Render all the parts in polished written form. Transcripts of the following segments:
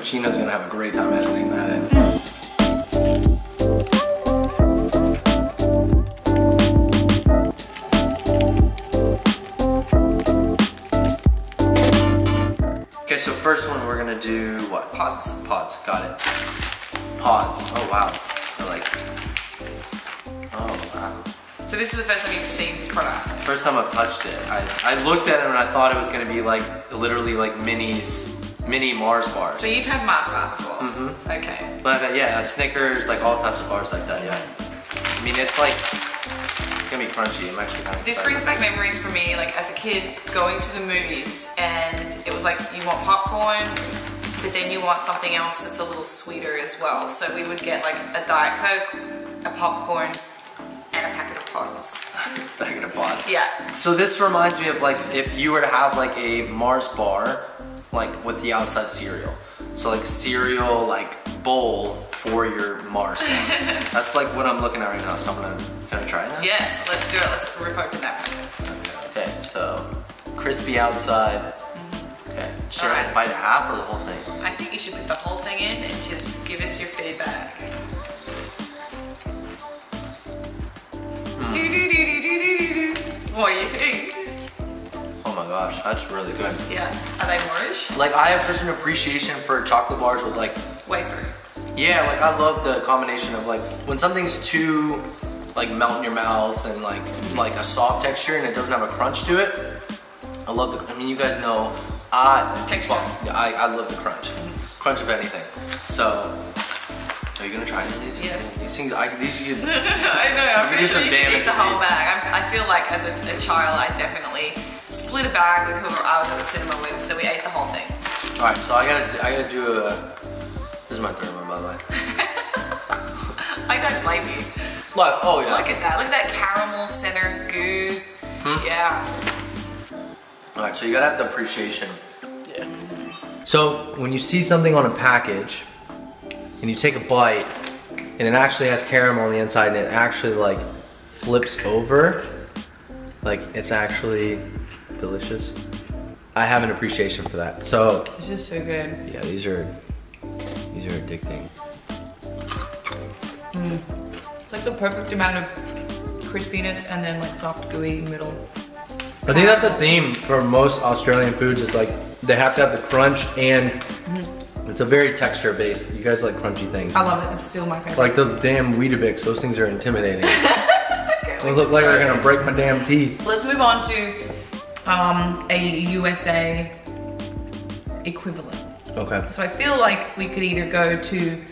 Chino's gonna have a great time editing that in. Okay, so first one we're gonna do what? Pods. Pods, got it. Pods, oh wow. They're like, oh wow. So this is the first time you've seen this product? First time I've touched it. I looked at it and I thought it was gonna be like, literally like mini Mars bars. So you've had Mars bar before? Mm-hmm. Okay. But yeah, Snickers, like all types of bars like that, yeah. I mean, it's like, it's gonna be crunchy. I'm actually kind of This excited. brings back memories for me, like as a kid, going to the movies, and it was like, you want popcorn, but then you want something else that's a little sweeter as well. So we would get like a Diet Coke, a popcorn, and a packet of pods. Packet of pods. Yeah. So this reminds me of like, if you were to have like a Mars bar, like with the outside cereal. So like cereal, like bowl for your Mars bar. That's like what I'm looking at right now. So can I try that? Yes, let's do it. Let's rip open that packet. Okay, so crispy outside. Okay, should I bite half or the whole thing? I think you should put the whole thing in and just give us your feedback. What do you think? Oh my gosh, that's really good. Yeah. Are they moorish? Like I have just an appreciation for chocolate bars with like Wafer. yeah, like I love the combination of like when something's too like melt in your mouth and like a soft texture and it doesn't have a crunch to it. I love the. I mean, you guys know I love the crunch, crunch of anything. So. Are you gonna try any of these? Yes. These things, these you could. I know. I'm pretty sure you can eat the whole damage. bag. I feel like as a child, I definitely split a bag with whoever I was at the cinema with, so we ate the whole thing. All right, so I gotta do a. This is my third one, by the way. I don't blame you. Look, oh yeah. Look at that. Look at that caramel center goo. Yeah. All right, so you gotta have the appreciation. Yeah. So when you see something on a package, and you take a bite, and it actually has caramel on the inside, and it actually like flips over, like it's actually delicious. I have an appreciation for that. So It's just so good. yeah, these are addicting. It's like the perfect amount of crispiness and then like soft gooey middle. I think that's the theme for most Australian foods. Is like they have to have the crunch and it's a very texture based. You guys like crunchy things. I love it. It's still my favorite. Like the damn Weetabix. Those things are intimidating. Okay, They look like they're gonna break my damn teeth. let's move on to a USA equivalent. Okay. So I feel like we could either go to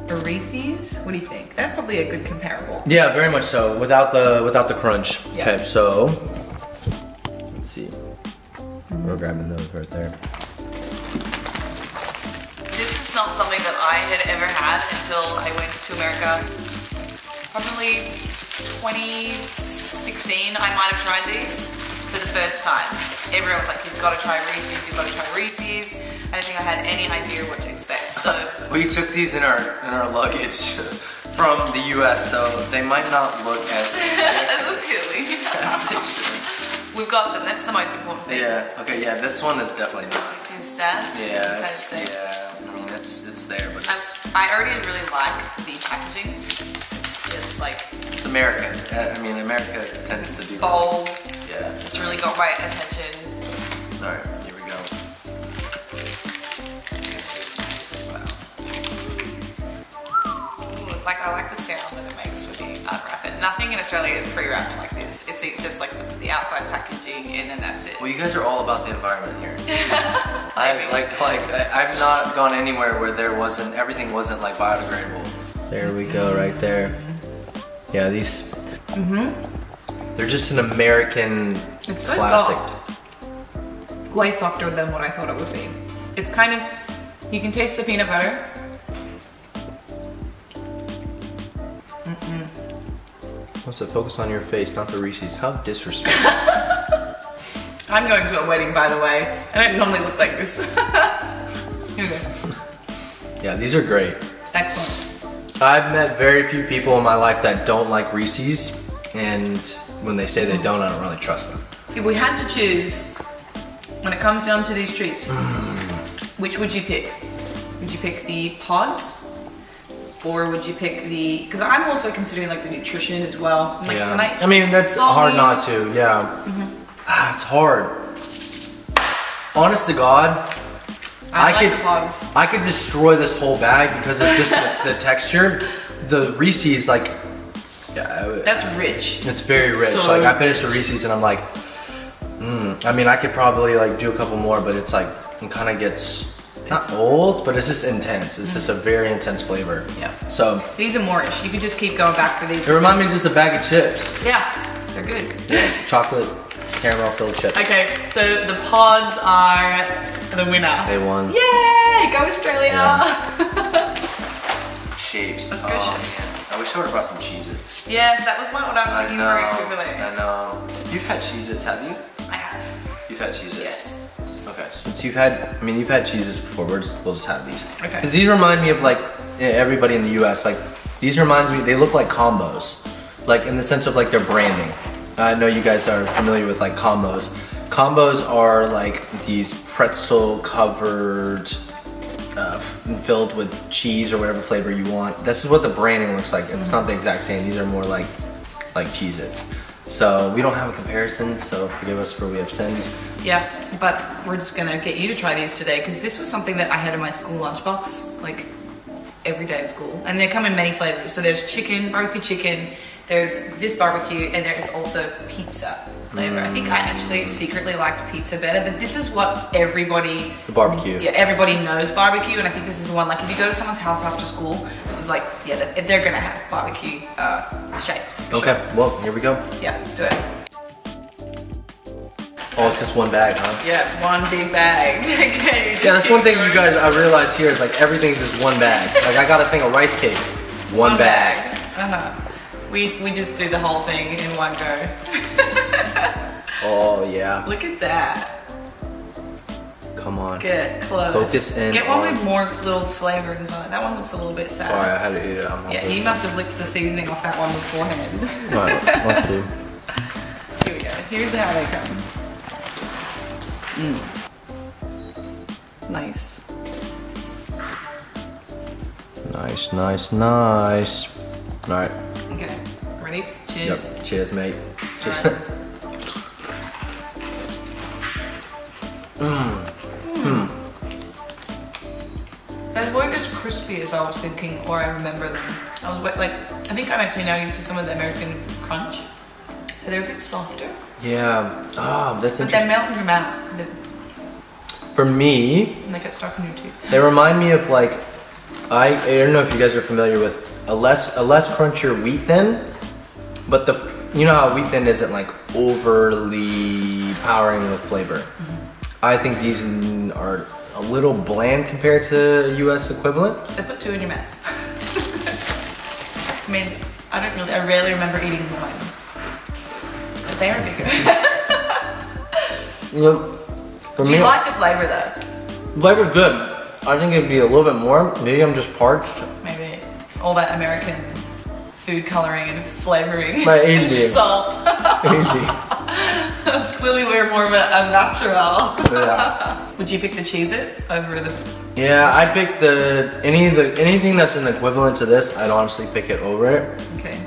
a Reese's. What do you think? That's probably a good comparable. Yeah, very much so. Without the crunch. Yeah. Okay, so let's see. We're grabbing those right there. This is not something that I had ever had until I went to America. Probably 2016, I might have tried these for the first time. Everyone was like, you've got to try Reese's, you've got to try Reese's. I don't think I had any idea what to expect, so. We took these in our luggage from the US, so they might not look as As appealing. as they should. We've got them, that's the most important thing. Yeah, okay, yeah, this one is definitely not. Is that? Yeah, That's how yeah, I mean, it's there, but I already really like the packaging. It's just like it's American. I mean, America tends to do bold. Yeah. It's really got my attention. All right, here we go. This as well. Ooh, like I like the sound that it makes when you unwrap it. Nothing in Australia is pre-wrapped like this. It's just like the outside packaging and then that's it. Well, you guys are all about the environment here. I've not gone anywhere where everything wasn't like biodegradable. There we go, right there. Yeah, these. They're just an American It's so classic. soft. Way softer than what I thought it would be. It's kind of, you can taste the peanut butter. What's it? Focus on your face, not the Reese's. How disrespectful. I'm going to a wedding, by the way. I don't normally look like this. Here we go. Yeah, these are great. Excellent. I've met very few people in my life that don't like Reese's, and when they say they don't, I don't really trust them. If we had to choose, when it comes down to these treats, which would you pick? Would you pick the pods? Or would you pick the, because I'm also considering like the nutrition as well. Like, yeah. I mean, that's hard not to, yeah. It's hard. Honest to God, I could destroy this whole bag because of just the texture. The Reese's, like, that's rich. It's very rich. So like I finished the Reese's and I'm like, I mean, I could probably like do a couple more, but it's like, it kind of gets, not old, but it's just intense. It's just a very intense flavor. Yeah. So these are more-ish. You could just keep going back for these. It reminds me of just a bag of chips. Yeah, they're good. Yeah, chocolate, caramel filled chips. Okay, so the pods are the winner. They won. Yay! Go Australia! Yeah. Shapes. Let's go shapes. I wish I would have brought some Cheez-Its. Yes, that was what I was thinking very quickly. I know. You've had Cheez-Its, have you? I have. You've had Cheez-Its? Yes. Okay, since you've had Cheez-Its before, we'll just have these. Okay. Because these remind me of like everybody in the US. Like these remind me, they look like combos, like in the sense of like their branding. I know you guys are familiar with like combos. Combos are like these pretzel covered, filled with cheese or whatever flavor you want. This is what the branding looks like. It's not the exact same. These are more like Cheez-Its. So we don't have a comparison, so forgive us for we have sinned. Yeah, but we're just gonna get you to try these today because this was something that I had in my school lunchbox, like every day of school. And they come in many flavors. So there's chicken, barbecue chicken, there's this barbecue, and there is also pizza flavor. I think I actually secretly liked pizza better, but this is what everybody... The barbecue. Yeah, everybody knows barbecue, and I think this is one, like if you go to someone's house after school, it was like, yeah, they're gonna have barbecue shapes. Okay, sure. well, here we go. Yeah, let's do it. Oh, it's just one bag, huh? Yeah, it's one big bag. Okay, yeah, that's one thing you guys, I realized here is like everything's just one bag. Like I got a thing of rice cakes, one bag. We just do the whole thing in one go. Oh yeah. Look at that. Come on. Get close. Focus in. Get one with more little flavor inside. That one looks a little bit sad. Sorry, I had to eat it. Yeah, he must have licked the seasoning off that one beforehand. Right, let's see. Here we go. Here's how they come. Nice. Nice, nice, nice. All right. Okay, ready? Cheers. Yep. Cheers, mate. Cheers. Right. They weren't as crispy as I was thinking, or I remember them. I was like, I think I'm actually now used to some of the American crunch, so they're a bit softer. Yeah. Ah, that's But interesting. they melt in your mouth. For me, And they get stuck in your tooth. they remind me of like, I don't know if you guys are familiar with a less crunchier wheat thin, but you know how wheat thin isn't like overly powering with flavor. I think these are a little bland compared to US equivalent. So put two in your mouth. I mean, I rarely remember eating one. But they are bigger. Look, for Do me, you like the flavor though? flavor's good. I think it'd be a little bit more. Maybe I'm just parched. Maybe all that American food coloring and flavoring. But easy. And salt. Easy. Clearly we're more of a natural. Yeah. Would you pick the Cheez-It over the... Yeah, I picked anything that's an equivalent to this, I'd honestly pick it over it. Okay.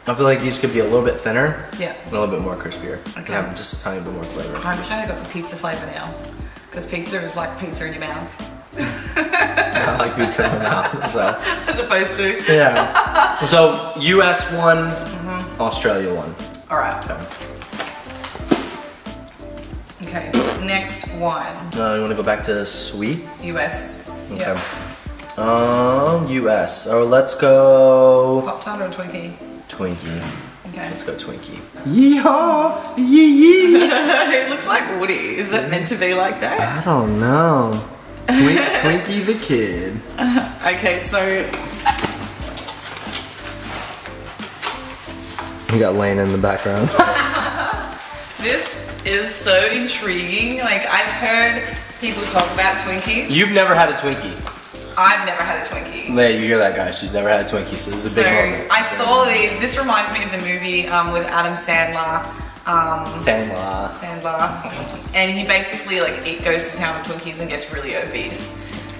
I feel like these could be a little bit thinner. Yeah. And a little bit more crispier. Okay. Have just a tiny bit more flavor. I wish I had got the pizza flavor now. Because pizza is like pizza in your mouth. I like pizza in my mouth, so. As opposed to... Yeah. So, US one, Australia one. Alright. Okay. Okay, next one. You want to go back to sweet? US. Okay. Yep. US. Oh, let's go... Pop-Tart or Twinkie? Twinkie. Okay. Let's go Twinkie. Yeehaw! Yee yee! It looks like Woody. Is it meant to be like that? I don't know. Twinkie the kid. Okay, so... We got Lane in the background. This is so intriguing. Like, I've heard people talk about Twinkies. You've never had a Twinkie. I've never had a Twinkie. Yeah, you hear that, guy. She's never had a Twinkie, so this is a big moment. I saw these. This reminds me of the movie with Adam Sandler. Sandler. And he basically like goes to town with Twinkies and gets really obese.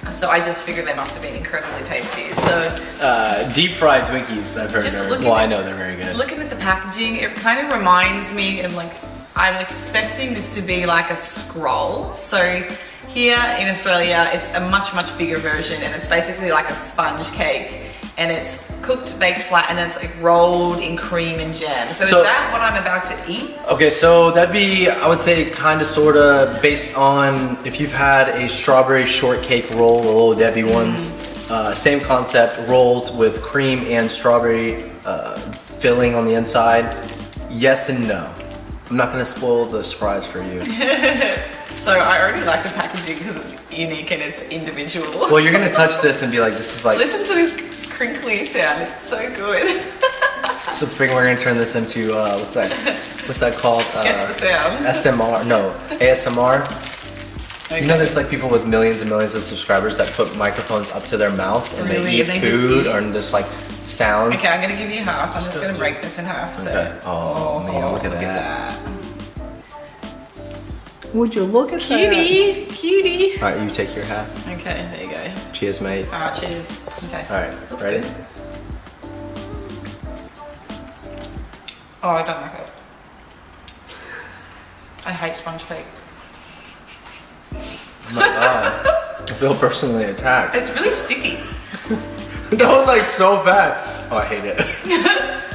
So I just figured they must have been incredibly tasty. So deep fried Twinkies, I've heard. Well, I know they're very good. Looking at the packaging, it kind of reminds me of like, I'm expecting this to be like a scroll. So here in Australia, it's a much, much bigger version, and it's basically like a sponge cake, and it's cooked, baked flat, and then it's like rolled in cream and jam. So is that what I'm about to eat? Okay, so that'd be, I would say, kind of, sort of based on if you've had a strawberry shortcake roll, the Little Debbie ones, same concept, rolled with cream and strawberry filling on the inside. Yes and no. I'm not gonna spoil the surprise for you. So I already like the packaging because it's unique and it's individual. Well, you're gonna touch this and be like, this is like... Listen to this crinkly sound, it's so good. So I think we're gonna turn this into, what's that called? Guess the sound. SMR, no, ASMR. Okay. You know there's like people with millions and millions of subscribers that put microphones up to their mouth and they eat food or just like sounds. Okay, I'm gonna give you half. I'm just gonna break this in half. So. Okay. Oh man, look at that. Would you look at that? Cutie. All right, you take your half. Okay, there you go. Cheers, mate. All right, cheers. Okay. All right, looks ready? Good. Oh, I don't like it. I hate sponge cake. Oh my god, I feel personally attacked. It's really sticky. That was like so bad. Oh, I hate it.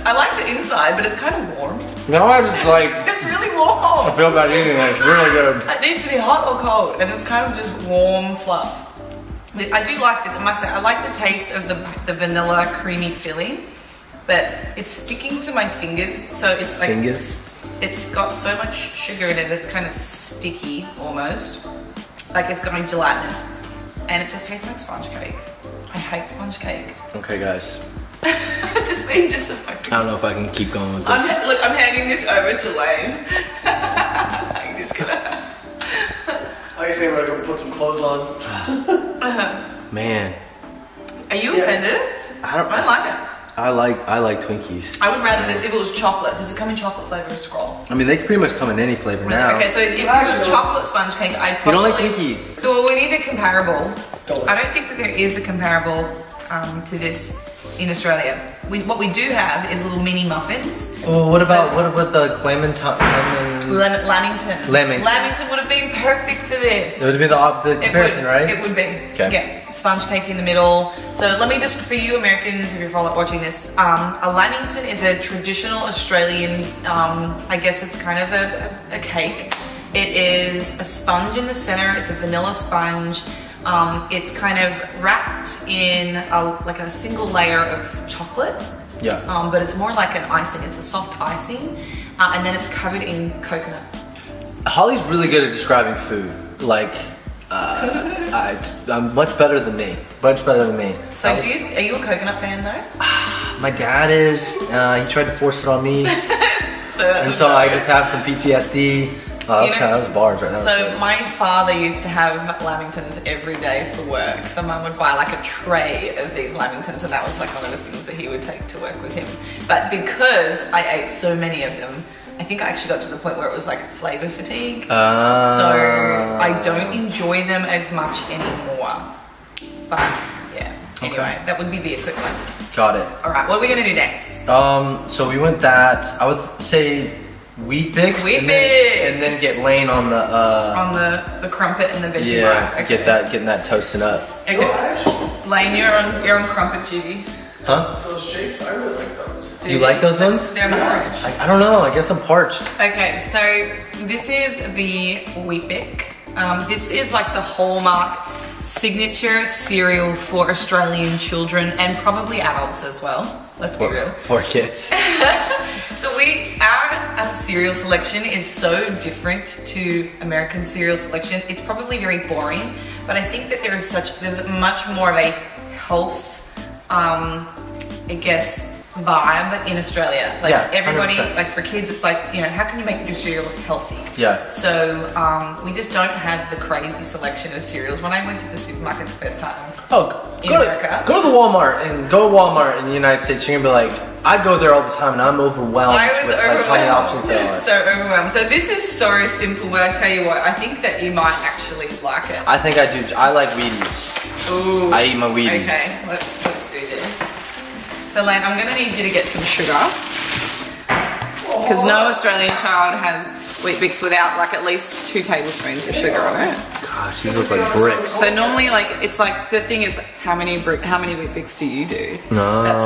I like the inside, but it's kind of warm. No, I just like... It's really warm. I feel bad eating it, it's really good. It needs to be hot or cold, and it's kind of just warm fluff. I do like this, I must say, I like the taste of the vanilla creamy filling, but it's sticking to my fingers, so it's like... Fingers? It's got so much sugar in it, it's kind of sticky almost. Like it's going gelatinous, and it just tastes like sponge cake. I hate sponge cake. Okay, guys. Just being disappointed. I don't know if I can keep going with this. Look, I'm handing this over to Lane. I'm just gonna... I think we're gonna put some clothes on. Man. Are you offended? I like it. I like Twinkies. I would rather this if it was chocolate. Does it come in chocolate flavor or scroll? I mean, they can pretty much come in any flavor now. Okay, so if it was a chocolate sponge cake, I'd probably... You don't like Twinkie? So we need a comparable. I don't think that there is a comparable to this in Australia. What we do have is little mini muffins. Well, what about the Lamington? Lamington would have been perfect for this. It would be the comparison, right? It would be. Okay. Yeah, sponge cake in the middle. So let me just, for you Americans, if you're watching this, a Lamington is a traditional Australian, I guess it's kind of a cake. It is a sponge in the center, it's a vanilla sponge. It's kind of wrapped in like a single layer of chocolate. Yeah. But it's more like an icing. It's a soft icing, and then it's covered in coconut. Holly's really good at describing food. Like, I'm much better than me. Much better than me. So, are you a coconut fan though? My dad is. He tried to force it on me, so I just have some PTSD. Oh, that was bars right now. So my father used to have Lamingtons every day for work. So Mum would buy like a tray of these Lamingtons, and that was like one of the things that he would take to work with him. But because I ate so many of them, I think I actually got to the point where it was like flavor fatigue. So I don't enjoy them as much anymore. But yeah, anyway, that would be the equivalent. Got it. All right, what are we gonna do next? So we went that, I would say, Wheat Bix, and then get Lane on the crumpet and the veggie yeah, bar. Okay. getting that toasting up. Okay. Lane, you're on crumpet duty. Huh? Those shapes, I really like those. Do you like those ones? They're orange. I don't know. I guess I'm parched. Okay, so this is the Wheat Bix. This is like the hallmark signature cereal for Australian children and probably adults as well. Let's be real. Poor kids. So our cereal selection is so different to American cereal selection. It's probably very boring, but I think that there's much more of a health, I guess, vibe in Australia. Like everybody, 100%. Like for kids, it's like, you know, how can you make your cereal healthy? Yeah. So we just don't have the crazy selection of cereals. When I went to the supermarket the first time go to the Walmart in the United States, you're gonna be like, I go there all the time and I'm overwhelmed. I was overwhelmed. Like, how many options there are. So overwhelmed. So this is so simple, but I tell you what, I think that you might actually like it. I think I do. I like Wheaties. Ooh. I eat my Wheaties. Okay, let's do this. So Lane, I'm gonna need you to get some sugar. Because no Australian child has Wheat Bix without like at least 2 tablespoons of sugar on it. Gosh, these look like bricks. So normally, like, it's like, the thing is, how many Wheat Bix do you do? No. That's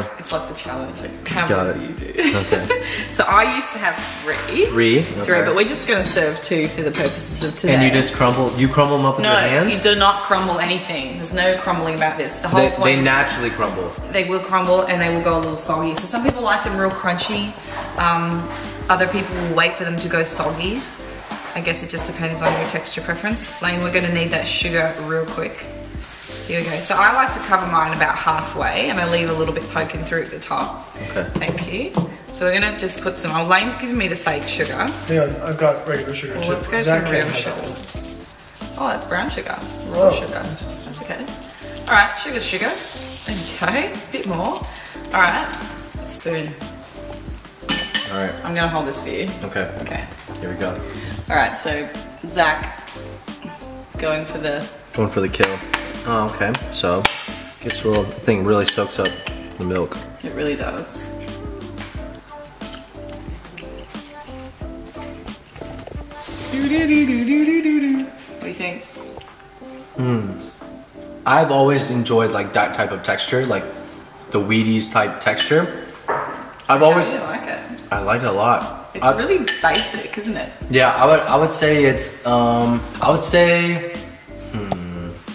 like, it's like the challenge. Like, how many do you do? Okay. So I used to have 3. 3? Okay. But we're just gonna serve 2 for the purposes of today. And you just crumble them up with your hands? No, you do not crumble anything. There's no crumbling about this. The whole point They is naturally crumble. they will crumble and they will go a little soggy. So some people like them real crunchy. Other people will wait for them to go soggy. I guess it just depends on your texture preference. Lane, we're gonna need that sugar real quick. Here we go. So I like to cover mine about halfway and I leave a little bit poking through at the top. Okay. Thank you. So we're gonna just put some, Lane's giving me the fake sugar. Hang on, I've got regular sugar Well, too. let's go Zach some can't real have sugar. that one. Oh, that's brown sugar. Raw sugar. That's That's okay. All right, sugar. Okay, a bit more. All right, spoon. All right. I'm gonna hold this for you. Okay. Okay. Here we go. All right, so Zach, going for the kill. Oh, okay. So, this little thing really soaks up the milk. It really does. What do you think? I've always enjoyed like that type of texture, like the Wheaties type texture. I've always, How do you like it? I like it a lot. It's really basic, isn't it? Yeah, I would say it's, I would say,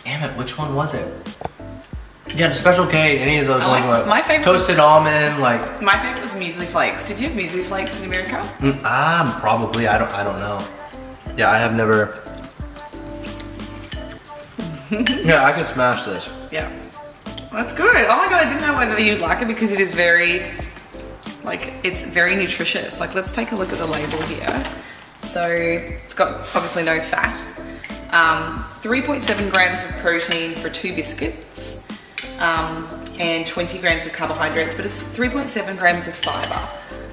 damn it, which one was it? Yeah, the Special K, any of those I ones. liked- Like my favorite toasted almond, like. My favorite was muesli flakes. Did you have muesli flakes in America? Probably. I don't know. Yeah, I have never. Yeah, I could smash this. Yeah. That's good. Oh my god, I didn't know whether you'd like it because it is very, like, it's very nutritious. Like, let's take a look at the label here. So, it's got obviously no fat. 3.7 grams of protein for 2 biscuits. And 20 grams of carbohydrates, but it's 3.7 grams of fiber.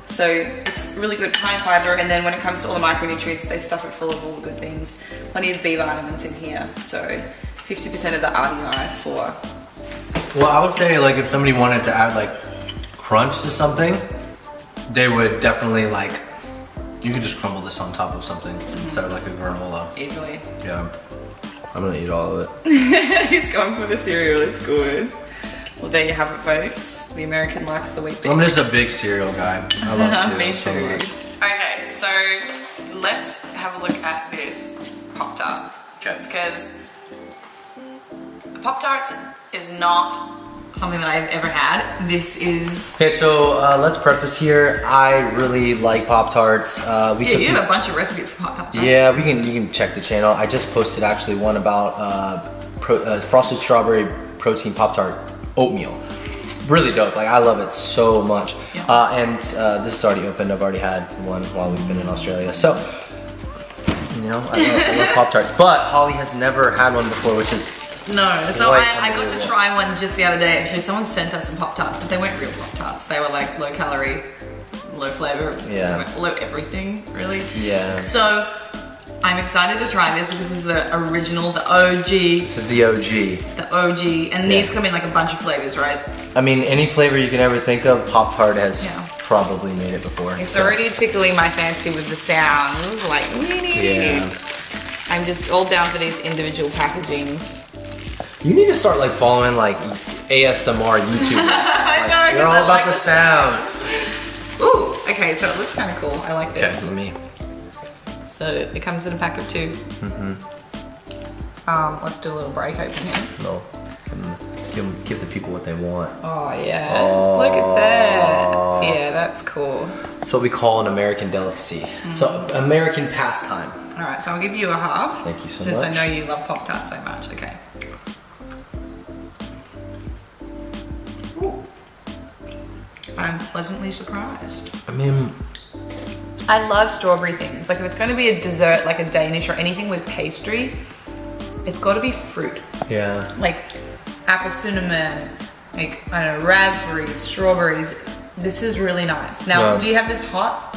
So it's really good, high in fiber, and then when it comes to all the micronutrients, they stuff it full of all the good things. Plenty of B vitamins in here, so 50% of the RDI for... Well, I would say like if somebody wanted to add like crunch to something, they would definitely like, you could just crumble this on top of something instead of like a granola. Easily. Yeah, I'm gonna eat all of it. He's going for the cereal, it's good. Well, there you have it, folks. The American likes the Wheat Bix. I'm just a big cereal guy. I love cereal Me so too. much. Okay, so let's have a look at this Pop-Tart. Okay. Because Pop-Tarts is not something that I've ever had. This is... Okay, so let's preface here. I really like Pop-Tarts. Yeah, you have a bunch of recipes for Pop-Tarts, right? Yeah, you can check the channel. I just posted actually one about frosted strawberry protein Pop-Tart oatmeal. Really dope. Like, I love it so much. Yeah. And this is already opened. I've already had one while we've been in Australia. So, you know, I love Pop-Tarts. But Holly has never had one before, which is... No, so Quite I got to unbelievable. try one just the other day. Actually, someone sent us some Pop-Tarts, but they weren't real Pop-Tarts. They were like low calorie, low flavor, Yeah. low everything, really. Yeah. So I'm excited to try this because this is the original, the OG. This is the OG. The OG, and these come in like a bunch of flavors, right? I mean, any flavor you can ever think of, Pop-Tart has Yeah. probably made it before. It's so. already tickling my fancy with the sounds, like Yeah. I'm just all down for these individual packagings. You need to start like following like ASMR YouTubers. I know, Like, they're 'cause all I about like the the sounds. Ooh, okay, so it looks kind of cool. I like Okay, this. let me. So it comes in a pack of 2. Let's do a little break open here. No. Give the people what they want. Oh yeah, Oh. look at that. Yeah, that's cool. It's what we call an American delicacy. It's an American pastime. All right, so I'll give you a half. Thank you so Since I much. know you love Pop-Tarts so much, okay. I'm pleasantly surprised. I mean, I love strawberry things. Like if it's going to be a dessert, like a Danish or anything with pastry, it's got to be fruit. yeah. Like apple cinnamon, like, I don't know, raspberries, strawberries. This is really nice. Now, Yeah. do you have this hot?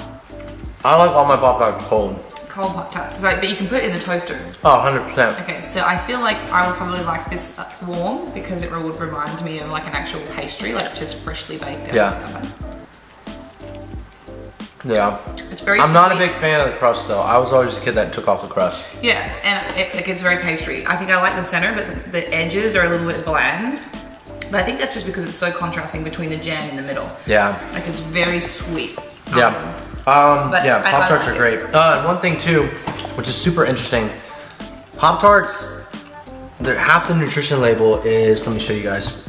I like all my Pop-Tarts cold. cold Pop-Tarts. But you can put it in the toaster. Oh, 100%. Okay, so I feel like I would probably like this warm because it would remind me of like an actual pastry, like just freshly baked. Yeah. Yeah. It's very I'm not a sweet. big fan of the crust though. I was always a kid that took off the crust. Yeah, and it gets very pastry. I think I like the center, but the edges are a little bit bland. But I think that's just because it's so contrasting between the jam in the middle. Yeah. Like it's very sweet. Yeah. Yeah, I Pop-Tarts like are great. And one thing too, which is super interesting, Pop-Tarts, half the nutrition label is, let me show you guys.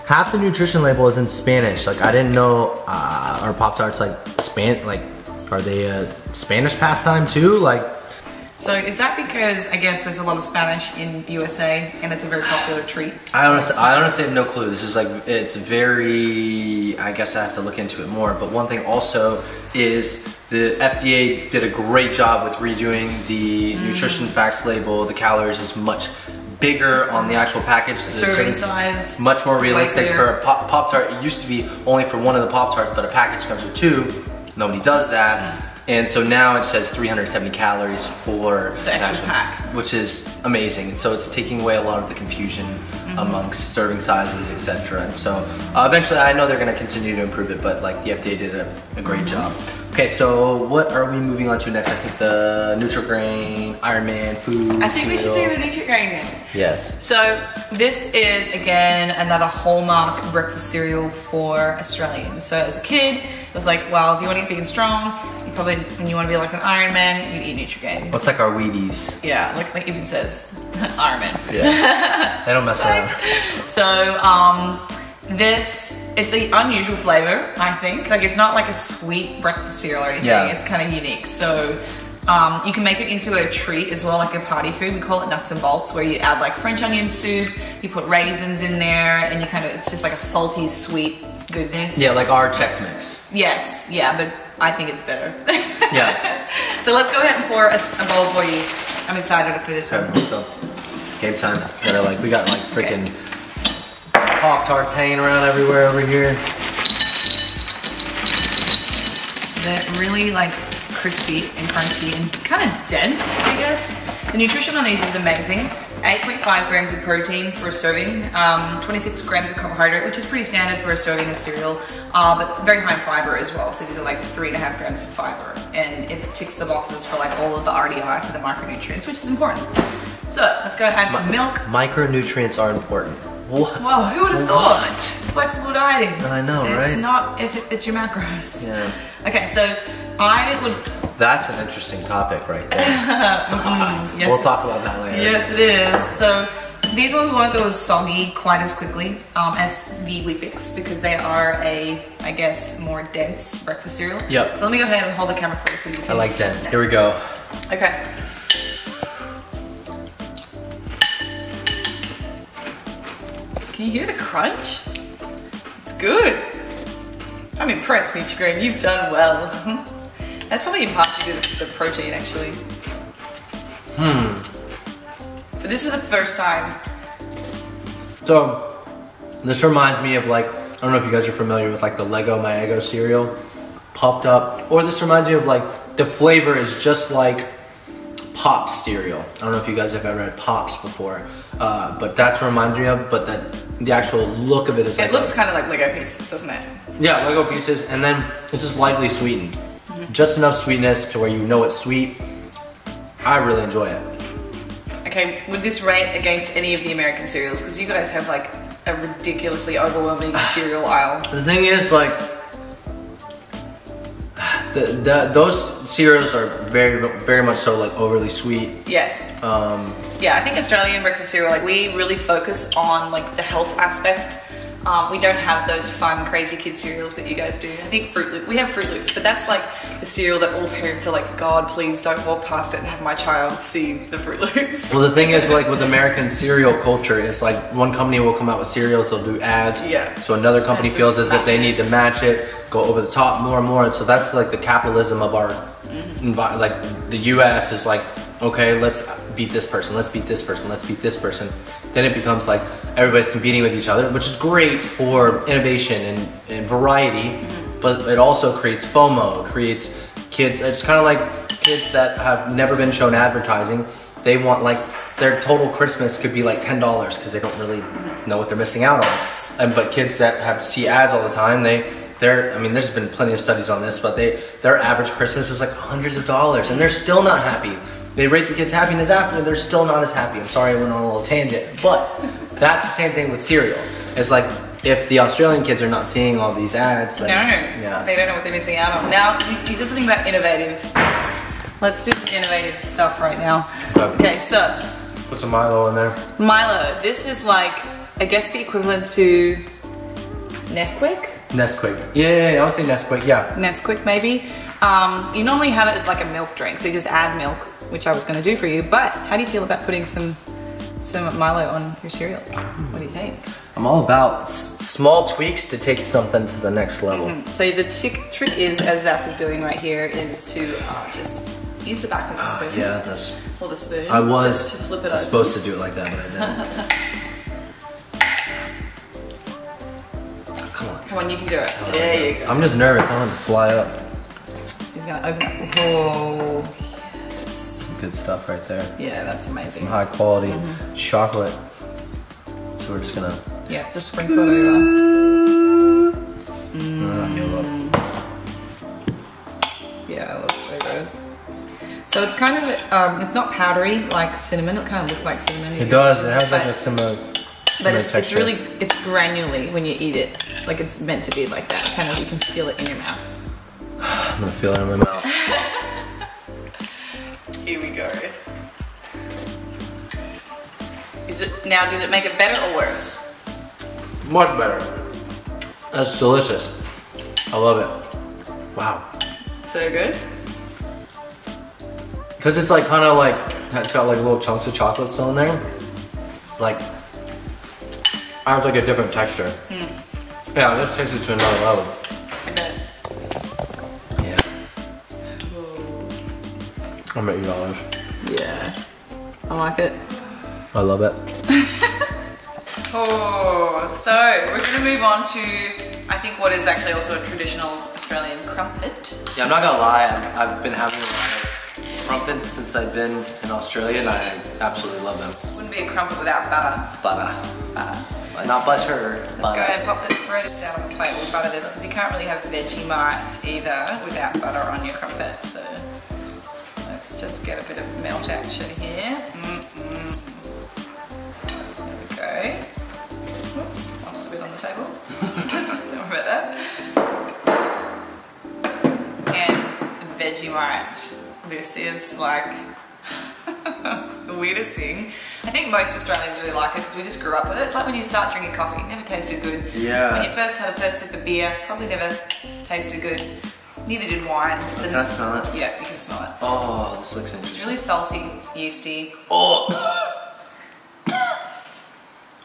Half the nutrition label is in Spanish. Like I didn't know, are Pop-Tarts like are they a Spanish pastime too? Like. So is that because I guess there's a lot of Spanish in USA and it's a very popular treat? I honestly have no clue. This is like, it's very, I guess I have to look into it more. But one thing also is the FDA did a great job with redoing the nutrition facts label. The calories is much bigger on the actual package. The serving size. Much more realistic for a Pop-Tart. It used to be only for one of the Pop-Tarts, but a package comes with two. Nobody does that. And so now it says 370 calories for the actual pack, which is amazing. So it's taking away a lot of the confusion amongst serving sizes, etc. And so eventually, I know they're going to continue to improve it, but like the FDA did a great job. Okay, so what are we moving on to next? I think the Nutri-Grain, Ironman, food. I think we should do the Nutri-Grain next. Yes. So this is again another hallmark breakfast cereal for Australians. So as a kid, it was like, well, if you want to get big and strong, you probably, when you want to be like an Ironman, you eat Nutri-Grain. What's like our Wheaties? Yeah, like even says Ironman. Yeah. They don't mess around. So it's an unusual flavor, I think. Like it's not like a sweet breakfast cereal or anything. Yeah. It's kind of unique. So you can make it into a treat as well, like a party food. We call it nuts and bolts, where you add like French onion soup, you put raisins in there, and you kind of, it's just like a salty, sweet goodness. Yeah, like our Chex Mix. Yes, yeah, but I think it's better. Yeah. So let's go ahead and pour a bowl for you. I'm excited for this one. So, game time. We got like freaking Pop-Tarts hanging around everywhere over here. So they're really like crispy and crunchy and kind of dense, I guess. The nutrition on these is amazing. 8.5 grams of protein for a serving, 26 grams of carbohydrate, which is pretty standard for a serving of cereal, but very high in fiber as well. So these are like 3.5 grams of fiber, and it ticks the boxes for like all of the RDI for the micronutrients, which is important. So let's go add some milk. Micronutrients are important. What? Well, who would have thought? Flexible dieting. I know, right? It's not if it fits your macros. Yeah. Okay, so I would. That's an interesting topic right there. Yes, we'll talk about that later. Yes, it is. So these ones won't go as soggy quite as quickly as the Weet-Bix because they are a, I guess, more dense breakfast cereal. Yep. So let me go ahead and hold the camera for you so you can. I like dense. Here we go. Okay. Can you hear the crunch? It's good. I'm impressed, Nutri-Grain. You've done well. That's probably in part due to the protein, actually. So this is the first time. So this reminds me of like, I don't know if you guys are familiar with like the Lego My Eggo cereal, puffed up, or this reminds me of like the flavor is just like Pops cereal. I don't know if you guys have ever had Pops before, but that's what it reminds me of. But the actual look of it is like it looks kind of like Lego pieces, doesn't it? Yeah, Lego pieces, and then it's just lightly sweetened. Just enough sweetness to where you know it's sweet. I really enjoy it. Okay, would this rate against any of the American cereals? Because you guys have like a ridiculously overwhelming cereal aisle. The thing is, like, those cereals are very much so like overly sweet. Yes. Yeah, I think Australian breakfast cereal, like we really focus on like the health aspect. We don't have those fun, crazy kid cereals that you guys do. I think Fruit Loops, we have Fruit Loops, but that's like the cereal that all parents are like, God, please don't walk past it and have my child see the Fruit Loops. Well, the thing is, like with American cereal culture, it's like one company will come out with cereals, they'll do ads. Yeah. So another company feels as if they need to match it, go over the top more and more. And so that's like the capitalism of our, like the US is like, okay, let's beat this person, let's beat this person, let's beat this person. Then it becomes like everybody's competing with each other, which is great for innovation and variety, but it also creates FOMO, creates kids, it's kind of like kids that have never been shown advertising. They want like, their total Christmas could be like $10 because they don't really know what they're missing out on. But kids that have to see ads all the time, I mean, there's been plenty of studies on this, but their average Christmas is like hundreds of dollars, and they're still not happy. They rate the kids' happiness after, and they're still not as happy. I'm sorry I went on a little tangent, but that's the same thing with cereal. It's like, if the Australian kids are not seeing all these ads, then they don't know what they're missing out on. Now, you said something about innovative. Let's do some innovative stuff right now. Okay, so. Put some Milo in there. Milo, this is like, I guess the equivalent to Nesquik? Nesquik. Yeah, I would say Nesquik, yeah. Nesquik, maybe. You normally have it as like a milk drink, so you just add milk, which I was going to do for you. But how do you feel about putting some Milo on your cereal? What do you think? I'm all about small tweaks to take something to the next level. So the trick is, as Zach is doing right here, is to just use the back of the spoon. Yeah, or the spoon. I was to flip it supposed to do it like that, but I didn't. Come on, you can do it. There you go. I'm just nervous. I want to fly up. He's gonna open up. Oh, yes. Some good stuff right there. Yeah, that's amazing. Some high quality chocolate. So we're just gonna. Yeah, just sprinkle it over. Yeah, it looks so good. So it's kind of, it's not powdery like cinnamon. It kind of looks like cinnamon. It does. It has like a similar. But it's granularly when you eat it. Like it's meant to be like that. Kind of, you can feel it in your mouth. I'm gonna feel it in my mouth. Here we go. Now, did it make it better or worse? Much better. That's delicious. I love it. Wow. So good? Because it's like kind of like, it's got like little chunks of chocolate still in there. Like, I have like a different texture. Yeah, this takes it to another level. I bet. Yeah. Whoa. I'm $8. Yeah. I like it. I love it. Oh, so we're going to move on to, I think, what is actually also a traditional Australian crumpet. Yeah, I'm not gonna lie, I've been having a lot of crumpets since I've been in Australia, and I absolutely love them. Wouldn't be a crumpet without butter. Butter. Not butter. Let's go and pop the bread down on the plate. We'll butter this because you can't really have Vegemite either without butter on your crumpet. So let's just get a bit of melt action here. There we go. Oops, lost a bit on the table. Don't worry about that. And Vegemite. This is like the weirdest thing. I think most Australians really like it because we just grew up with it. It's like when you start drinking coffee, it never tasted good. Yeah. When you first had a first sip of beer, probably never tasted good. Neither did wine. Can I smell it? Yeah, you can smell it. Oh, this looks interesting. It's really salty, yeasty. Oh!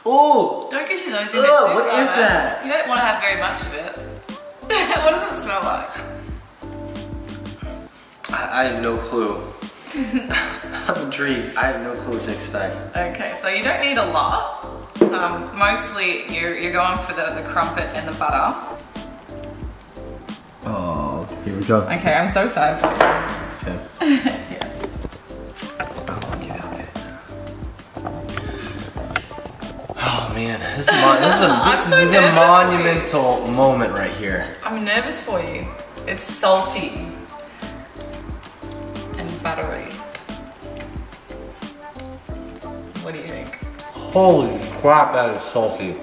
Oh! Don't get your nose in it. What is that? You don't want to have very much of it. What does it smell like? I have no clue. I'm intrigued. I have no clue what to expect. Okay, so you don't need a lot. Mostly you're going for the crumpet and the butter. Oh, here we go. Okay, I'm so excited. Okay. Yeah. Okay. Oh man, this is a monumental moment right here. I'm nervous for you. It's salty and buttery. What do you think? Holy crap, that is salty.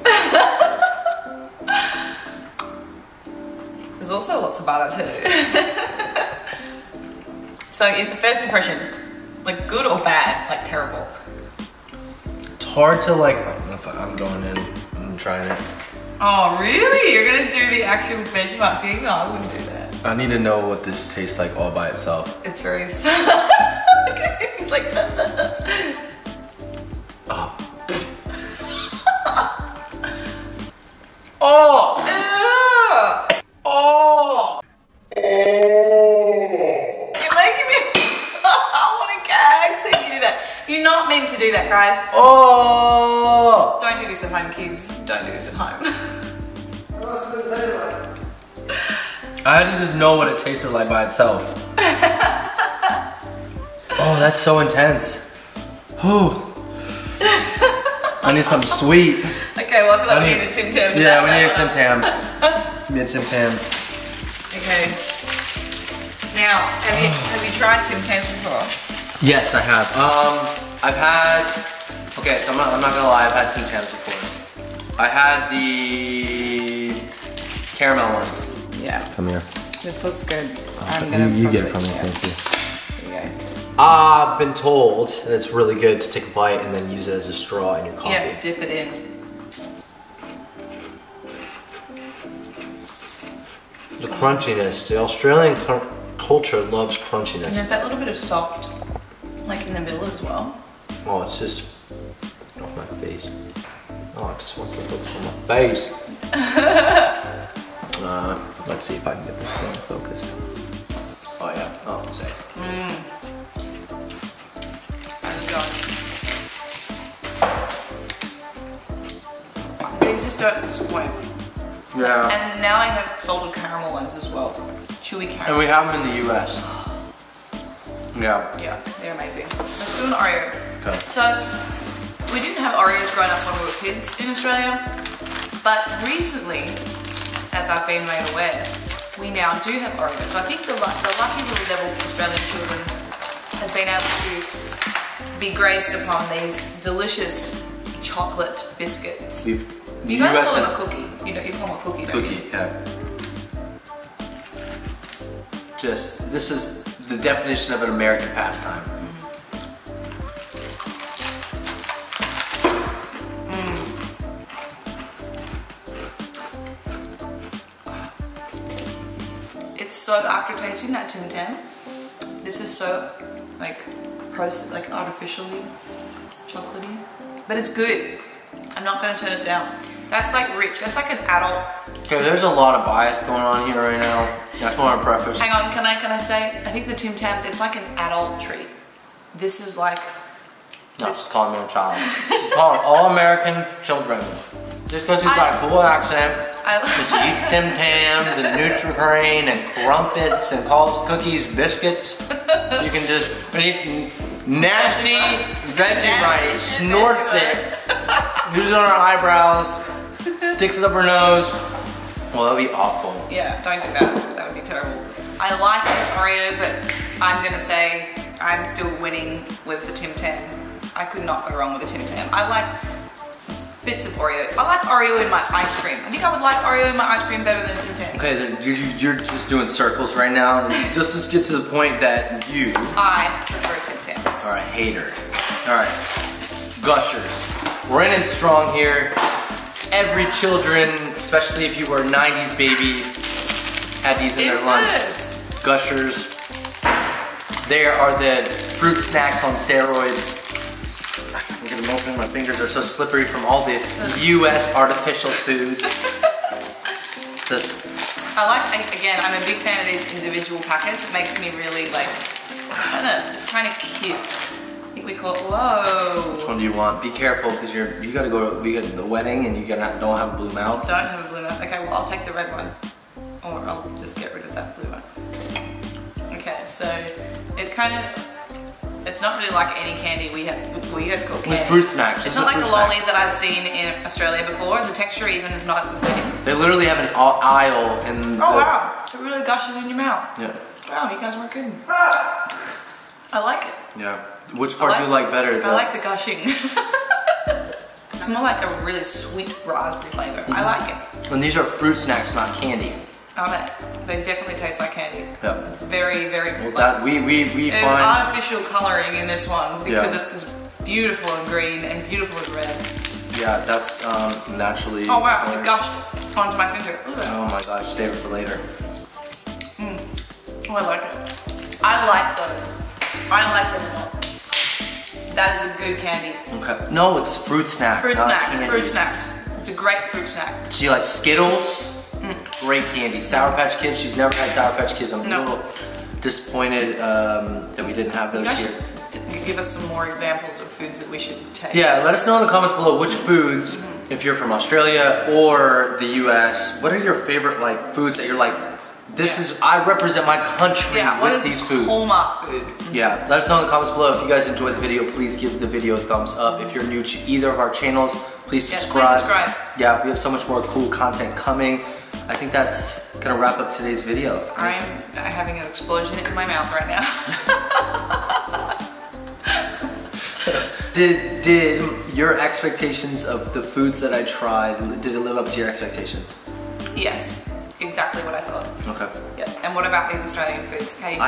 There's also lots of butter too. So the first impression, like good or bad, like terrible? It's hard to like, I'm going in, I'm trying it. Oh really? You're gonna do the actual Vegemite? See, no, I wouldn't do that. I need to know what this tastes like all by itself. It's very okay, he's like Oh. Oh! Ew. Oh! You're making me I want to gag, so you do that. You're not meant to do that, guys. Oh! Don't do this at home, kids. Don't do this at home. I had to just know what it tasted like by itself. Oh, that's so intense. Whew. I need something sweet. Okay, well I feel like we need a Tim Tam. Yeah, we need a Tim Tam. We need a Tim Tam. Okay. Now, have you tried Tim Tams before? Yes, I have. I've had. Okay, so I'm not gonna lie. I've had Tim Tams before. I had the caramel ones. Yeah. Come here. This looks good. You get it from me, thank you. There you go. I've been told that it's really good to take a bite and then use it as a straw in your coffee. Yeah, dip it in. The crunchiness, the Australian culture loves crunchiness. And there's that little bit of soft, like in the middle as well. Oh, it's just off my face. Oh, it just wants to focus on my face. Let's see if I can get this thing focused. Oh yeah, oh, say. These just don't disappoint. Yeah. And now I have salted caramel ones as well. Chewy caramel. And we have them in the US. Yeah. Yeah, they're amazing. Let's do an Oreo. Okay. So, we didn't have Oreos growing up when we were kids in Australia, but recently, as I've been made aware, we now do have Oreos. So I think the lucky little devil Australian children have been able to be graced upon these delicious chocolate biscuits. You guys call them a cookie. You call them a cookie, don't you? Cookie, yeah. This is the definition of an American pastime. It's so, after tasting that Tim Tam, this is so like artificially chocolatey, but it's good. I'm not gonna turn it down. That's like rich, that's like an adult. Okay, there's a lot of bias going on here right now. That's what I preface. Hang on, can I say, I think the Tim Tams, it's like an adult treat. This is like... No, just call me a child. Call them all American children. Just because he's got a cool accent, just eats Tim Tams and Nutri-Grain and crumpets and calls cookies biscuits. You can just eat nasty veggie rice, snorts it, uses it on her eyebrows, sticks it up her nose. Well, that would be awful. Yeah, don't do that. That would be terrible. I like this Oreo, but I'm gonna say I'm still winning with the Tim Tam. I could not go wrong with the Tim Tam. I like bits of Oreo. I like Oreo in my ice cream. I think I would like Oreo in my ice cream better than Tim Tam. Okay, then you're just doing circles right now. Just to get to the point that I prefer Tim Tams. All right, hater. All right, Gushers. We're in it strong here. Every children, especially if you were a 90s baby, had these in their lunch. Gushers. They are the fruit snacks on steroids. I'm gonna open, my fingers are so slippery from all the US artificial foods. Again, I'm a big fan of these individual packets. It makes me really like, I don't know, it's kind of cute. I think we call it, whoa. Which one do you want? Be careful, because you gotta go, we got the wedding and you don't have a blue mouth. Don't have a blue mouth. Okay, well I'll take the red one. Or I'll just get rid of that blue one. Okay, so it kind of, it's not really like any candy we have, well you guys call candy. With fruit snacks. It's not like a lolly that I've seen in Australia before. The texture even is not the same. They literally have an aisle in Oh wow, it really gushes in your mouth. Yeah. Wow, you guys weren't kidding. I like it. Yeah. Which part do you like better? I like the gushing. It's more like a really sweet raspberry flavor. I like it. And these are fruit snacks, not candy. Oh, they definitely taste like candy. Yeah. It's very, very Well, like, there's find artificial coloring in this one because it's beautiful and green and beautiful and red. Yeah, that's naturally. Oh wow, it gushed onto my finger. Oh my gosh, save it for later. Oh, I like it. I like those. I like them a lot. That is a good candy. Okay. No, it's fruit snack. Fruit snacks. Candy. Fruit snacks. It's a great fruit snack. She likes Skittles. Great candy. Sour Patch Kids. She's never had Sour Patch Kids. I'm a little disappointed that we didn't have those here. Give us some more examples of foods that we should taste. Yeah, let us know in the comments below which foods, if you're from Australia or the US, what are your favorite like foods that you're like, This is, I represent my country with these foods. Hallmark food. Yeah, let us know in the comments below. If you guys enjoyed the video, please give the video a thumbs up. If you're new to either of our channels, please subscribe. Yes, please subscribe. Yeah, we have so much more cool content coming. I think that's gonna wrap up today's video. I'm having an explosion in my mouth right now. Did your expectations of the foods that I tried, did it live up to your expectations? Yes, exactly what I thought. Okay. Yeah. And what about these Australian foods? How do you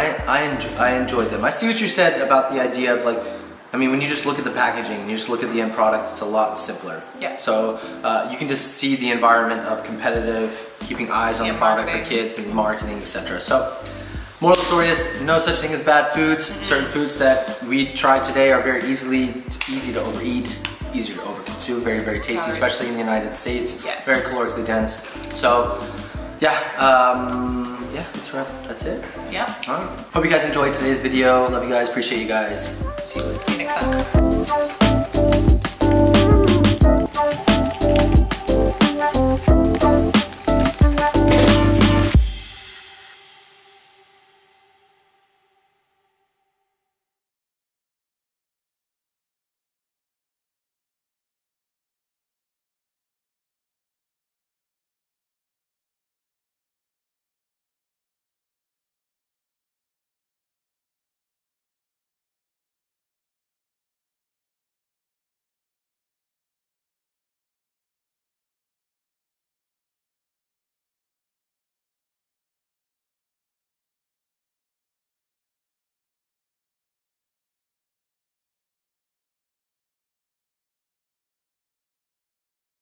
I enjoyed them. I see what you said about the idea of like, I mean, when you just look at the packaging and you just look at the end product, it's a lot simpler. Yeah. So you can just see the environment of competitive, keeping eyes on the product for kids and marketing, etc. So, moral of the story is no such thing as bad foods. Certain foods that we tried today are very easy to overeat, easier to overconsume, very, very tasty, especially in the United States. Yes. Very calorically dense. So, yeah, that's it. Yeah. All right. Hope you guys enjoyed today's video. Love you guys. Appreciate you guys. See you later. See you next time.